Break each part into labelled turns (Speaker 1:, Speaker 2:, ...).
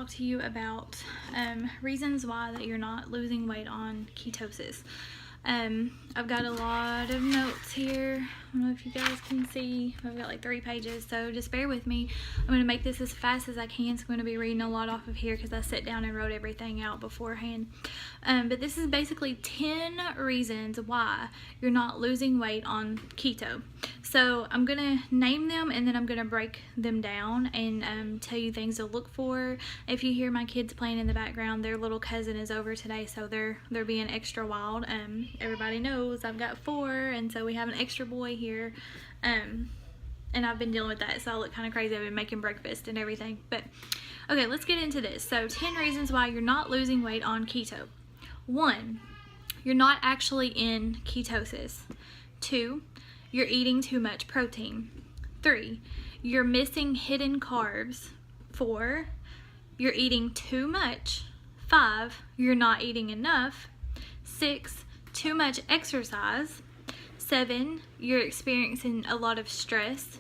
Speaker 1: talk to you about reasons why that you're not losing weight on ketosis. I've got a lot of notes here. I don't know if you guys can see. I've got like 3 pages, so just bear with me. I'm going to make this as fast as I can, so I'm going to be reading a lot off of here because I sat down and wrote everything out beforehand. But this is basically 10 reasons why you're not losing weight on keto. So I'm going to name them and then I'm going to break them down and tell you things to look for. If you hear my kids playing in the background, their little cousin is over today, so they're being extra wild. Everybody knows I've got 4, and so we have an extra boy here. And I've been dealing with that, so I look kind of crazy. I've been making breakfast and everything. But okay, let's get into this. So 10 reasons why you're not losing weight on keto. 1, you're not actually in ketosis. 2, you're eating too much protein. 3, you're missing hidden carbs. 4, you're eating too much. 5, you're not eating enough. 6, too much exercise. 7, you're experiencing a lot of stress.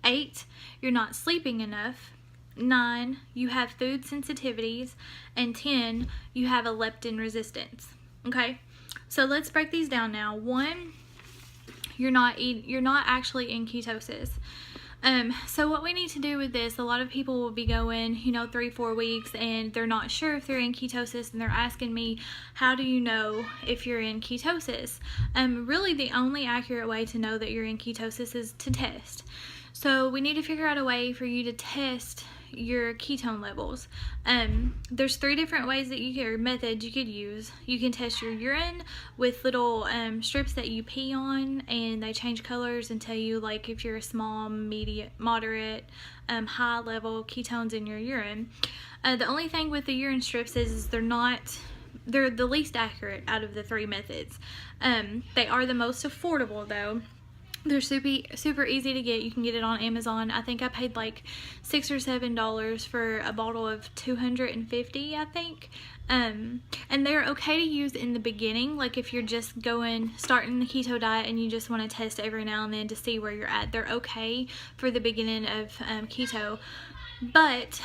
Speaker 1: 8, you're not sleeping enough. 9, you have food sensitivities. And 10, you have a leptin resistance. Okay, so let's break these down now. 1, you're not actually in ketosis. So what we need to do with this, a lot of people will be going, 3-4 weeks and they're not sure if they're in ketosis, and they're asking me, how do you know if you're in ketosis? Really the only accurate way to know that you're in ketosis is to test. So we need to figure out a way for you to test your ketone levels. There's 3 different ways that methods you could use. You can test your urine with little strips that you pee on, and they change colors and tell you like if you're a small, medium, moderate, high level ketones in your urine. The only thing with the urine strips is they're the least accurate out of the 3 methods. They are the most affordable though. They're super easy to get. You can get it on Amazon. I think I paid like $6 or $7 for a bottle of 250, I think. And they're okay to use in the beginning, like if you're just starting the keto diet and you just want to test every now and then to see where you're at. They're okay for the beginning of keto. But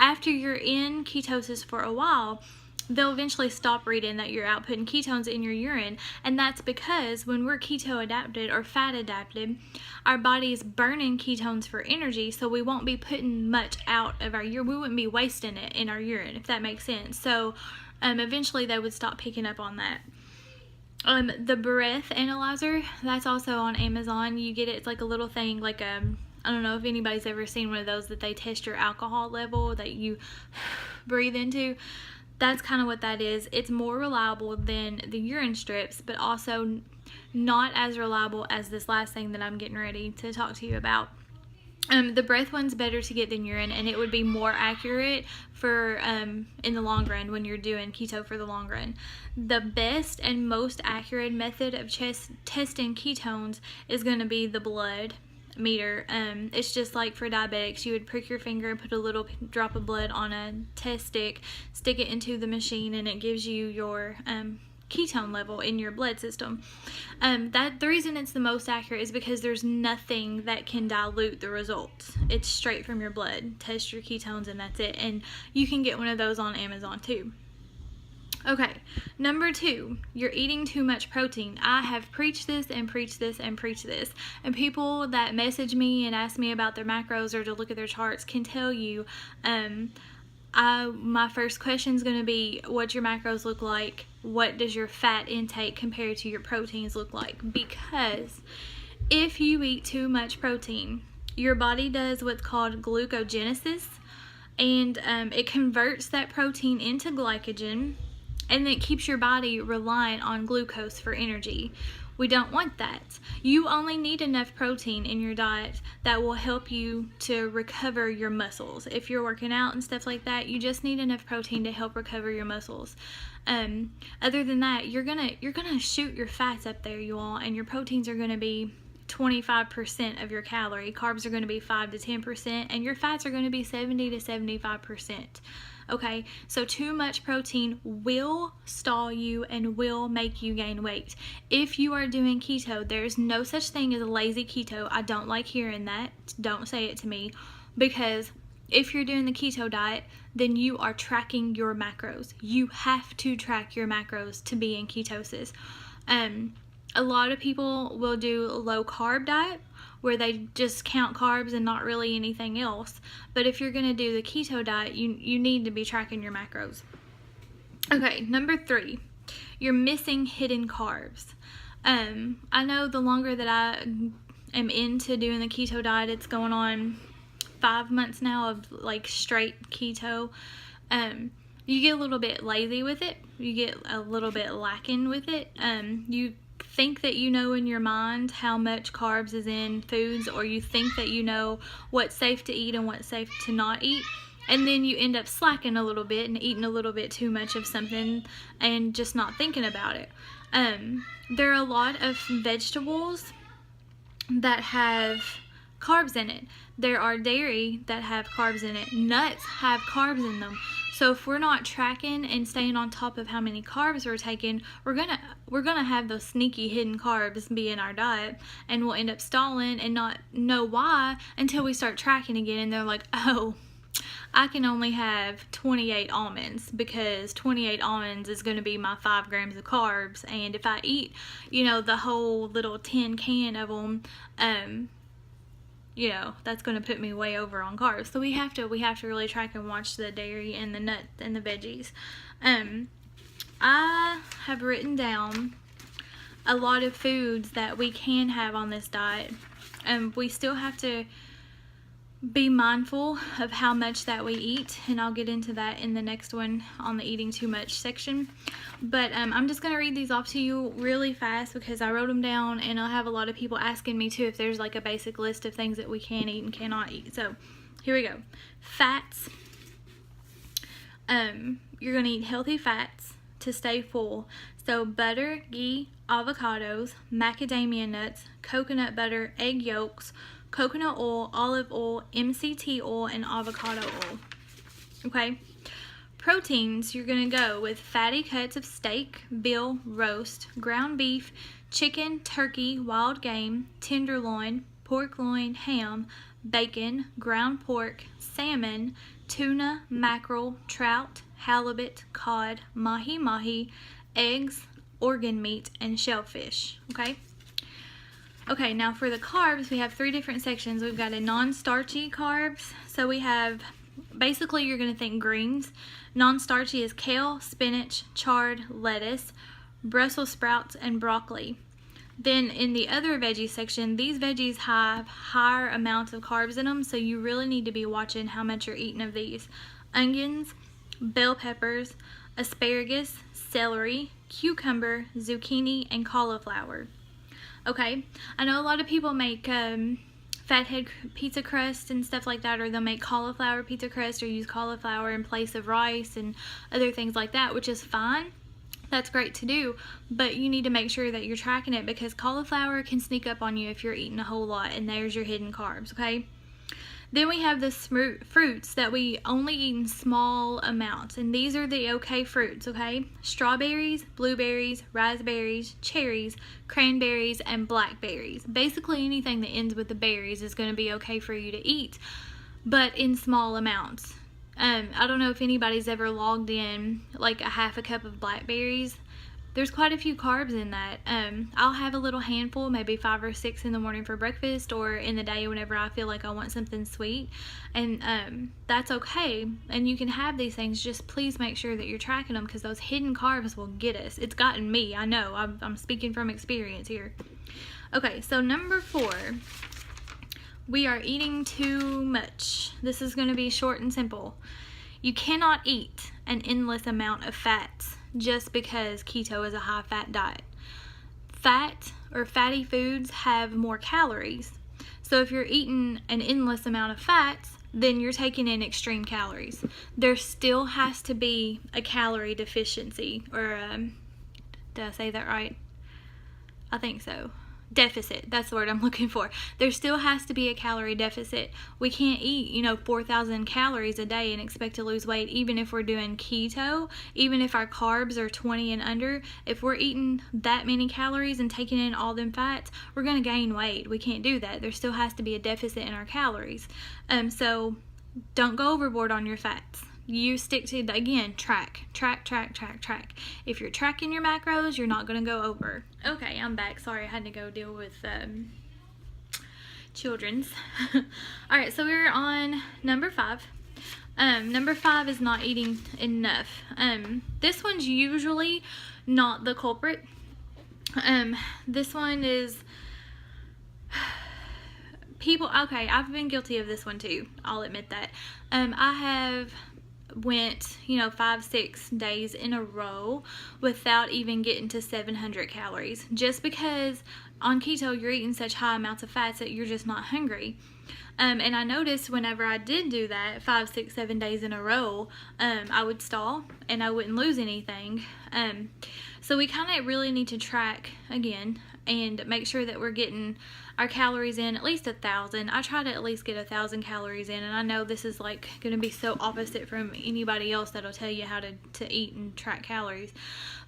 Speaker 1: after you're in ketosis for a while, they'll eventually stop reading that you're outputting ketones in your urine, and that's because when we're keto adapted or fat adapted, our body is burning ketones for energy, so we won't be putting much out of our urine. We wouldn't be wasting it in our urine, if that makes sense. So eventually they would stop picking up on that. The breath analyzer, that's also on Amazon. You get it, it's like a little thing, like I don't know if anybody's ever seen one of those that they test your alcohol level that you breathe into. That's kind of what that is. It's more reliable than the urine strips, but also not as reliable as this last thing that I'm getting ready to talk to you about. The breath one's better to get than urine, and it would be more accurate for in the long run when you're doing keto for the long run. The best and most accurate method of testing ketones is going to be the blood meter. It's just like for diabetics, you would prick your finger and put a little drop of blood on a test stick, stick it into the machine, and it gives you your ketone level in your blood system. The reason it's the most accurate is because there's nothing that can dilute the results. It's straight from your blood. Test your ketones and that's it. And you can get one of those on Amazon too. Okay, number 2, you're eating too much protein. I have preached this and preached this and preached this. And people that message me and ask me about their macros or to look at their charts can tell you, my first question is going to be, what's your macros look like? What does your fat intake compared to your proteins look like? Because if you eat too much protein, your body does what's called glucogenesis, and it converts that protein into glycogen, and it keeps your body reliant on glucose for energy. We don't want that. You only need enough protein in your diet that will help you to recover your muscles. If you're working out and stuff like that, you just need enough protein to help recover your muscles. Other than that, you're gonna shoot your fats up there, you all, and your proteins are gonna be 25% of your calorie. Carbs are gonna be 5 to 10%, and your fats are gonna be 70 to 75%. Okay, so too much protein will stall you and will make you gain weight. If you are doing keto, there's no such thing as a lazy keto. I don't like hearing that. Don't say it to me, because if you're doing the keto diet, then you are tracking your macros. You have to track your macros to be in ketosis. A lot of people will do a low carb diet where they just count carbs and not really anything else. But if you're going to do the keto diet, you need to be tracking your macros. Okay, number 3, you're missing hidden carbs. I know the longer that I am into doing the keto diet, it's going on 5 months now of like straight keto. You get a little bit lazy with it. You get a little bit lacking with it. You think that you know in your mind how much carbs is in foods, or you think that you know what's safe to eat and what's safe to not eat, and then you end up slacking a little bit and eating a little bit too much of something and just not thinking about it. There are a lot of vegetables that have carbs in it. There are dairy that have carbs in it. Nuts have carbs in them. So if we're not tracking and staying on top of how many carbs we're taking, we're gonna have those sneaky hidden carbs be in our diet, and we'll end up stalling and not know why until we start tracking again, and they're like, oh, I can only have 28 almonds because 28 almonds is going to be my 5 grams of carbs, and if I eat, the whole little tin can of them, that's going to put me way over on carbs. So we have to really track and watch the dairy and the nuts and the veggies. I have written down a lot of foods that we can have on this diet. We still have to be mindful of how much that we eat, and I'll get into that in the next one on the eating too much section. But I'm just going to read these off to you really fast because I wrote them down, and I'll have a lot of people asking me too if there's like a basic list of things that we can eat and cannot eat. So here we go. Fats. You're going to eat healthy fats to stay full. So butter, ghee, avocados, macadamia nuts, coconut butter, egg yolks, coconut oil, olive oil, MCT oil, and avocado oil. Okay. Proteins, you're going to go with fatty cuts of steak, veal, roast, ground beef, chicken, turkey, wild game, tenderloin, pork loin, ham, bacon, ground pork, salmon, tuna, mackerel, trout, halibut, cod, mahi-mahi, eggs, organ meat, and shellfish. Okay? Okay, now for the carbs, we have 3 different sections. We've got a non-starchy carbs. So we have, basically you're going to think greens. Non-starchy is kale, spinach, chard, lettuce, Brussels sprouts, and broccoli. Then in the other veggie section, these veggies have higher amounts of carbs in them, so you really need to be watching how much you're eating of these. Onions, bell peppers, asparagus, celery, cucumber, zucchini, and cauliflower. Okay, I know a lot of people make fathead pizza crust and stuff like that, or they'll make cauliflower pizza crust or use cauliflower in place of rice and other things like that, which is fine. That's great to do, but you need to make sure that you're tracking it because cauliflower can sneak up on you if you're eating a whole lot, and there's your hidden carbs, okay? Then we have the fruits that we only eat in small amounts, and these are the okay fruits, okay? Strawberries, blueberries, raspberries, cherries, cranberries, and blackberries. Basically anything that ends with the berries is going to be okay for you to eat, but in small amounts. I don't know if anybody's ever logged in like a half a cup of blackberries. There's quite a few carbs in that. I'll have a little handful, maybe 5 or 6 in the morning for breakfast, or in the day whenever I feel like I want something sweet, and that's okay, and you can have these things. Just please make sure that you're tracking them because those hidden carbs will get us. It's gotten me, I know, I'm speaking from experience here. Okay, so number 4, we are eating too much. This is going to be short and simple. You cannot eat an endless amount of fats just because keto is a high-fat diet. Fat or fatty foods have more calories. So if you're eating an endless amount of fats, then you're taking in extreme calories. There still has to be a calorie deficiency, or did I say that right? I think so. Deficit, that's the word I'm looking for. There still has to be a calorie deficit. We can't eat, 4,000 calories a day and expect to lose weight, even if we're doing keto, even if our carbs are 20 and under. If we're eating that many calories and taking in all them fats, we're going to gain weight. We can't do that. There still has to be a deficit in our calories. So don't go overboard on your fats. You stick to, again, track. If you're tracking your macros, you're not going to go over. Okay, I'm back. Sorry, I had to go deal with children's. Alright, so we're on number 5. Number 5 is not eating enough. This one's usually not the culprit. This one is people, okay, I've been guilty of this one too. I'll admit that. I have went 5-6 days in a row without even getting to 700 calories, just because on keto you're eating such high amounts of fats that you're just not hungry. And I noticed whenever I did do that 5, 6, 7 days in a row, I would stall and I wouldn't lose anything. So we kind of really need to track again and make sure that we're getting our calories in at least 1,000. I try to at least get 1,000 calories in, and I know this is like going to be so opposite from anybody else that'll tell you how to eat and track calories,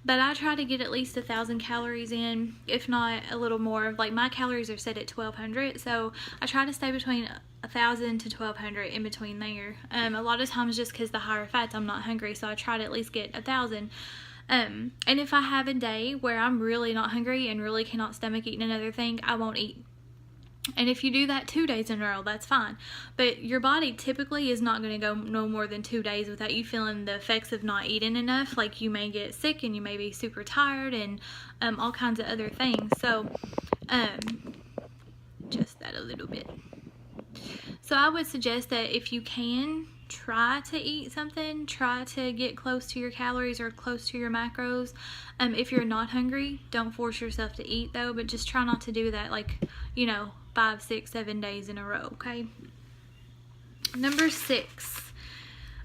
Speaker 1: but I try to get at least 1,000 calories in, if not a little more. Like my calories are set at 1,200, so I try to stay between 1,000 to 1,200 in between there. A lot of times just because the higher fats I'm not hungry, so I try to at least get 1,000. And if I have a day where I'm really not hungry and really cannot stomach eating another thing, I won't eat. And if you do that 2 days in a row, that's fine. But your body typically is not going to go no more than 2 days without you feeling the effects of not eating enough. Like you may get sick and you may be super tired and all kinds of other things. So just that a little bit. So I would suggest that if you can, try to eat something. Try to get close to your calories or close to your macros. If you're not hungry, don't force yourself to eat though, but just try not to do that 5, 6, 7 days in a row, okay? Number 6,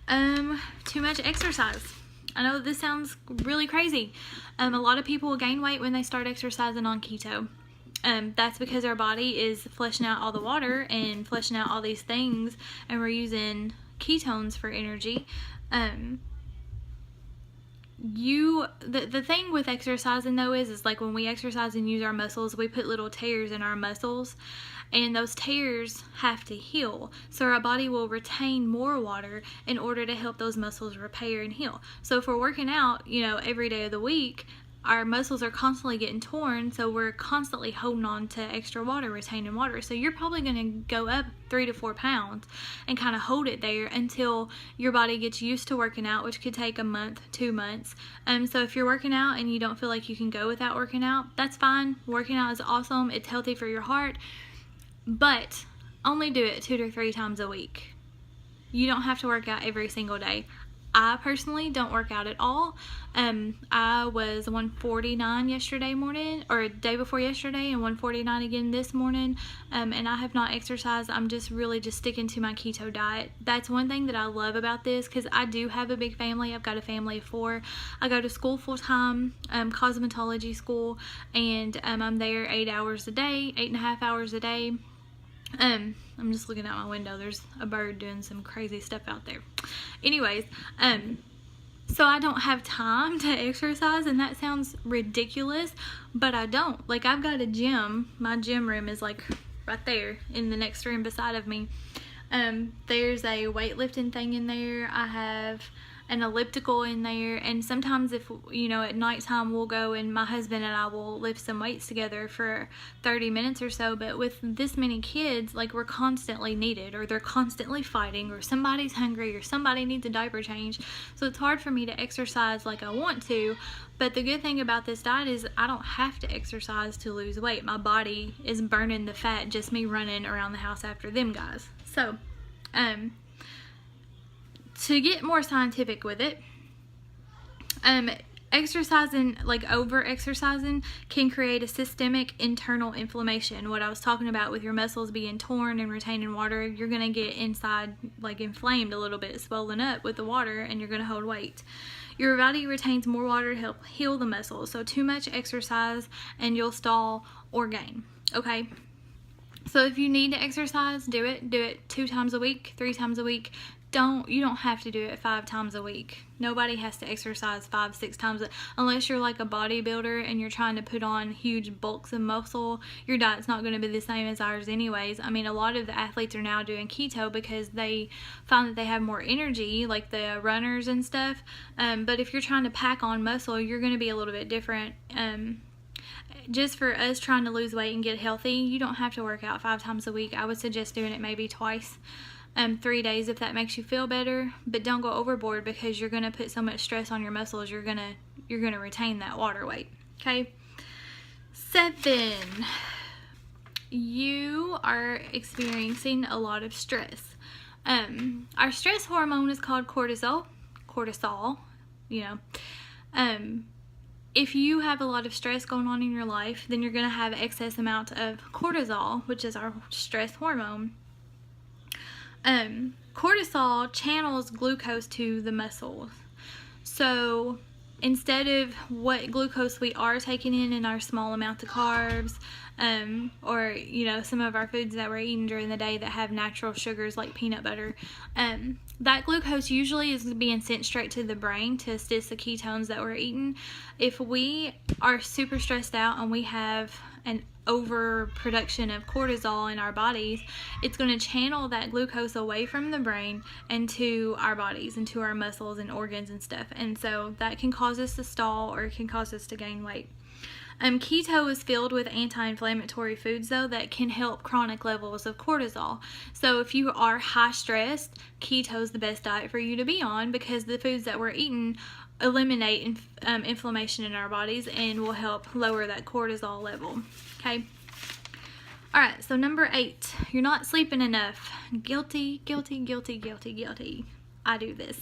Speaker 1: too much exercise. I know this sounds really crazy. A lot of people will gain weight when they start exercising on keto. That's because our body is flushing out all the water and flushing out all these things, and we're using ketones for energy. The thing with exercising though is like when we exercise and use our muscles, we put little tears in our muscles, and those tears have to heal, so our body will retain more water in order to help those muscles repair and heal. So if we're working out every day of the week, our muscles are constantly getting torn, so we're constantly holding on to extra water, retaining water. So you're probably going to go up 3 to 4 pounds and kind of hold it there until your body gets used to working out, which could take a month, 2 months. So if you're working out and you don't feel like you can go without working out, that's fine. Working out is awesome. It's healthy for your heart, but only do it 2 to 3 times a week. You don't have to work out every single day. I personally don't work out at all. I was 149 yesterday morning, or day before yesterday, and 149 again this morning, and I have not exercised. I'm just really sticking to my keto diet. That's one thing that I love about this, because I do have a big family. I've got a family of 4. I go to school full time, cosmetology school, and I'm there 8 hours a day, 8.5 hours a day. I'm just looking out my window. There's a bird doing some crazy stuff out there. Anyways, so I don't have time to exercise, and that sounds ridiculous, but I don't. Like, I've got a gym. My gym room is like right there in the next room beside of me. There's a weightlifting thing in there. I have an elliptical in there, and sometimes if at nighttime we'll go and my husband and I will lift some weights together for 30 minutes or so. But with this many kids, like, we're constantly needed, or they're constantly fighting, or somebody's hungry, or somebody needs a diaper change, so it's hard for me to exercise like I want to. But the good thing about this diet is I don't have to exercise to lose weight. My body is burning the fat, just me running around the house after them guys. So to get more scientific with it, exercising, like over exercising, can create a systemic internal inflammation. What I was talking about with your muscles being torn and retaining water, you're going to get inside like inflamed a little bit, swollen up with the water, and you're going to hold weight. Your body retains more water to help heal the muscles. So too much exercise and you'll stall or gain. Okay? So if you need to exercise, do it. Do it 2 times a week, 3 times a week. you don't have to do it 5 times a week. Nobody has to exercise 5-6 times unless you're like a bodybuilder and you're trying to put on huge bulks of muscle. Your diet's not going to be the same as ours anyways. I mean, a lot of the athletes are now doing keto because they find that they have more energy, like the runners and stuff. But if you're trying to pack on muscle, you're going to be a little bit different. Just for us trying to lose weight and get healthy, you don't have to work out 5 times a week. I would suggest doing it maybe twice. 3 days if that makes you feel better, but don't go overboard because you're gonna put so much stress on your muscles. You're gonna retain that water weight. Okay. 7, you are experiencing a lot of stress. Our stress hormone is called cortisol. You know. If you have a lot of stress going on in your life, then you're gonna have excess amount of cortisol, which is our stress hormone. Cortisol channels glucose to the muscles. So instead of what glucose we are taking in our small amount of carbs, or you know, some of our foods that we're eating during the day that have natural sugars like peanut butter, that glucose usually is being sent straight to the brain to assist the ketones that we're eating. If we are super stressed out and we have an overproduction of cortisol in our bodies, it's going to channel that glucose away from the brain into our bodies, into our muscles and organs and stuff. And so that can cause us to stall, or it can cause us to gain weight. Keto is filled with anti-inflammatory foods though that can help chronic levels of cortisol. So if you are high stressed, keto is the best diet for you to be on, because the foods that we're eating eliminate inflammation in our bodies and will help lower that cortisol level. Okay. Alright, so number 8, you're not sleeping enough. Guilty. I do this.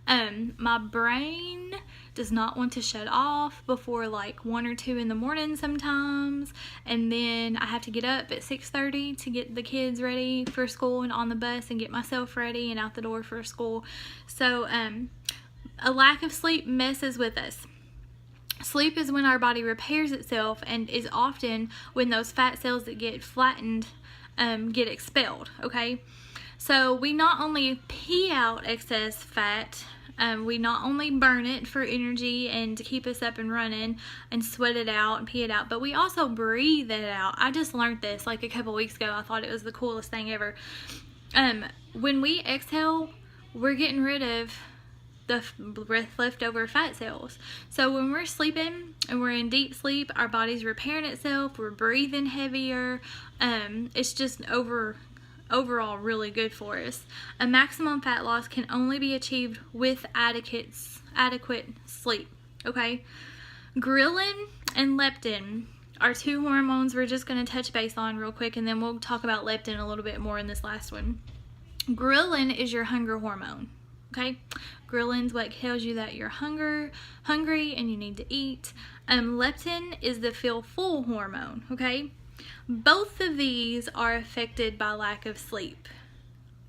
Speaker 1: My brain does not want to shut off before like 1 or 2 in the morning sometimes, and then I have to get up at 6:30 to get the kids ready for school and on the bus and get myself ready and out the door for school. So a lack of sleep messes with us. Sleep is when our body repairs itself, and is often when those fat cells that get flattened get expelled. Okay, so we not only pee out excess fat, we not only burn it for energy and to keep us up and running and sweat it out and pee it out, but we also breathe it out. I just learned this like a couple weeks ago. I thought it was the coolest thing ever. When we exhale, we're getting rid of the leftover fat cells. So when we're sleeping and we're in deep sleep, our body's repairing itself, we're breathing heavier. It's just overall really good for us. A maximum fat loss can only be achieved with adequate sleep. Okay, ghrelin and leptin are 2 hormones we're just going to touch base on real quick, and then we'll talk about leptin a little bit more in this last one. Ghrelin is your hunger hormone. Okay, ghrelin's what tells you that you're hungry and you need to eat. Leptin is the feel full hormone. Okay, both of these are affected by lack of sleep.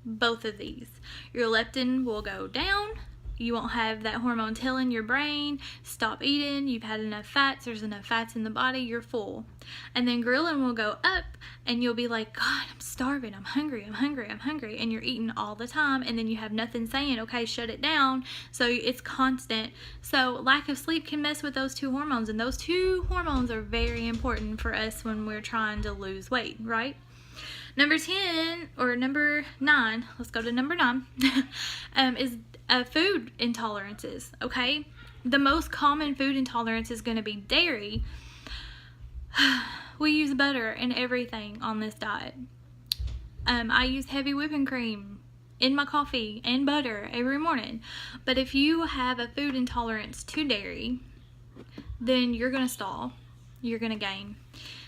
Speaker 1: Both of these, your leptin will go down. You won't have that hormone telling your brain, stop eating, you've had enough fats, there's enough fats in the body, you're full. And then ghrelin will go up, and you'll be like, God, I'm starving, I'm hungry, and you're eating all the time, and then you have nothing saying, okay, shut it down. So it's constant. So lack of sleep can mess with those 2 hormones, and those 2 hormones are very important for us when we're trying to lose weight, right? Number 9, let's go to number 9, is food intolerances. Okay, the most common food intolerance is going to be dairy. We use butter in everything on this diet. I use heavy whipping cream in my coffee and butter every morning. But if you have a food intolerance to dairy, then you're going to stall. You're going to gain.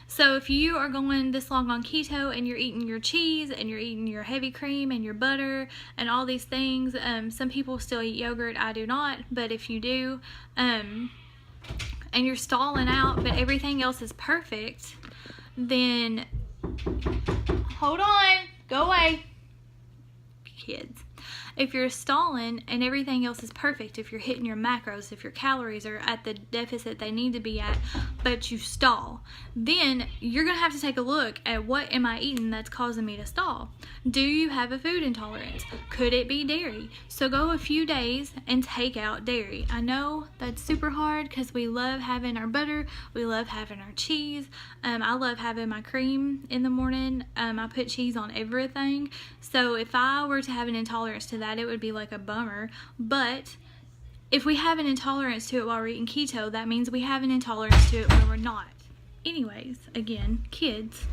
Speaker 1: So if you are going this long on keto and you're eating your cheese and you're eating your heavy cream and your butter and all these things, some people still eat yogurt, I do not, but if you do, and you're stalling out but everything else is perfect, then hold on, go away, kids. If you're stalling and everything else is perfect, if you're hitting your macros, if your calories are at the deficit they need to be at, but you stall, then you're going to have to take a look at what am I eating that's causing me to stall. Do you have a food intolerance? Could it be dairy? So go a few days and take out dairy. I know that's super hard because we love having our butter, we love having our cheese. I love having my cream in the morning. I put cheese on everything. So if I were to have an intolerance to that, it would be like a bummer. But if we have an intolerance to it while we're eating keto, that means we have an intolerance to it when we're not. Anyways, again, kids.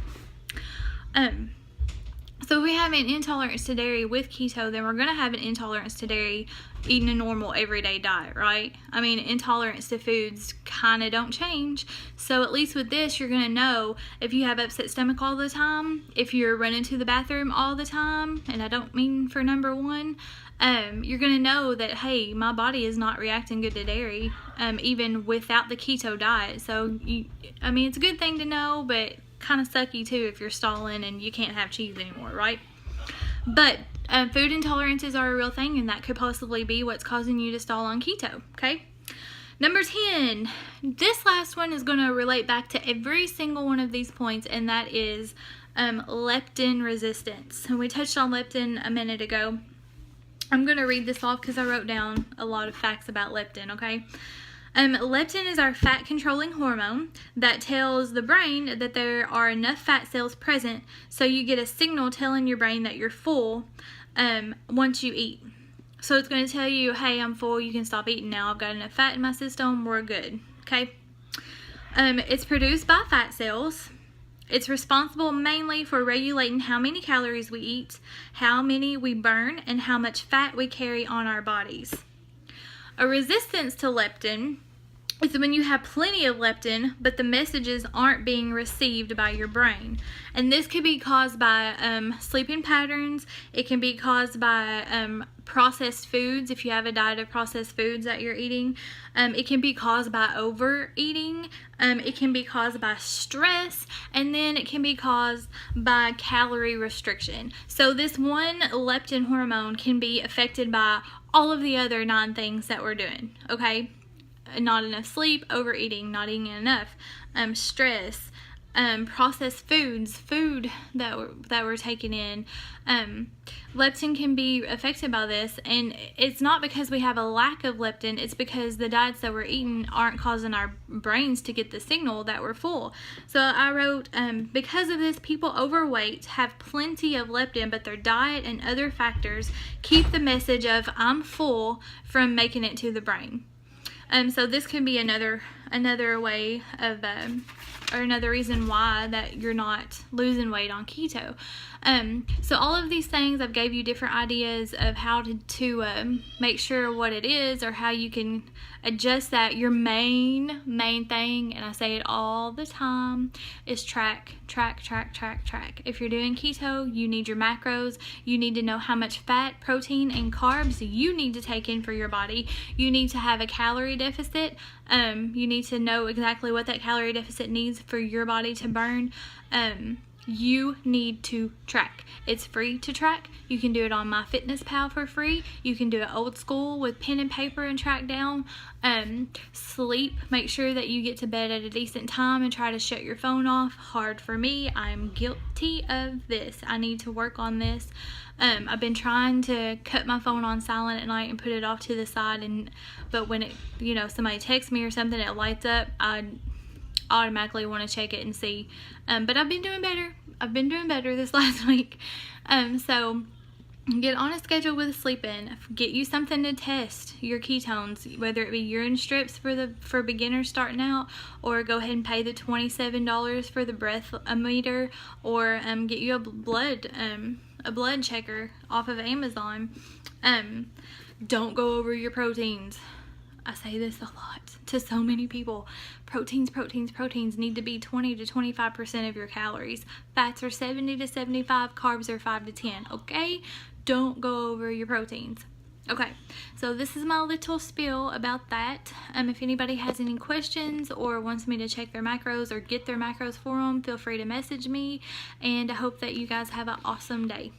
Speaker 1: So if we have an intolerance to dairy with keto, then we're going to have an intolerance to dairy eating a normal everyday diet, right? I mean, intolerance to foods kind of don't change. So at least with this, you're going to know if you have upset stomach all the time, if you're running to the bathroom all the time, and I don't mean for number one, you're going to know that, hey, my body is not reacting good to dairy, even without the keto diet. So, I mean, it's a good thing to know, but kind of sucky too if you're stalling and you can't have cheese anymore, right? But food intolerances are a real thing, and that could possibly be what's causing you to stall on keto, okay? Number 10, this last one is going to relate back to every single one of these points, and that is leptin resistance. And we touched on leptin a minute ago. I'm going to read this off because I wrote down a lot of facts about leptin, okay? Leptin is our fat controlling hormone that tells the brain that there are enough fat cells present, so you get a signal telling your brain that you're full once you eat. So it's going to tell you, hey, I'm full, you can stop eating now, I've got enough fat in my system, we're good, okay? It's produced by fat cells. It's responsible mainly for regulating how many calories we eat, how many we burn, and how much fat we carry on our bodies. A resistance to leptin is when you have plenty of leptin, but the messages aren't being received by your brain. And this could be caused by sleeping patterns. It can be caused by processed foods, if you have a diet of processed foods that you're eating. It can be caused by overeating. It can be caused by stress. And then it can be caused by calorie restriction. So this one leptin hormone can be affected by all of the other 9 things that we're doing, okay? Not enough sleep, overeating, not eating enough, stress, processed foods, food that we're taking in. Leptin can be affected by this, and it's not because we have a lack of leptin, it's because the diets that we're eating aren't causing our brains to get the signal that we're full. So I wrote, because of this, people overweight have plenty of leptin, but their diet and other factors keep the message of I'm full from making it to the brain. So this could be another way of, or another reason why that you're not losing weight on keto. So all of these things, I've gave you different ideas of how to make sure what it is or how you can adjust that. Your main thing, and I say it all the time, is track. If you're doing keto, you need your macros. You need to know how much fat, protein, and carbs you need to take in for your body. You need to have a calorie deficit. You need to know exactly what that calorie deficit needs for your body to burn. You need to track. It's free to track. You can do it on MyFitnessPal for free. You can do it old school with pen and paper and track down. Sleep. Make sure that you get to bed at a decent time and try to shut your phone off. Hard for me. I'm guilty of this. I need to work on this. I've been trying to cut my phone on silent at night and put it off to the side, but when somebody texts me or something, it lights up, I automatically want to check it and see. But I've been doing better this last week. So get on a schedule with sleeping. Get you something to test your ketones, whether it be urine strips for beginners starting out, or go ahead and pay the $27 for the breath meter, or get you a blood checker off of Amazon. Don't go over your proteins. I say this a lot to so many people. Proteins need to be 20 to 25% of your calories. Fats are 70 to 75, carbs are 5 to 10, okay? Don't go over your proteins. Okay, so this is my little spiel about that. If anybody has any questions or wants me to check their macros or get their macros for them, feel free to message me, and I hope that you guys have an awesome day.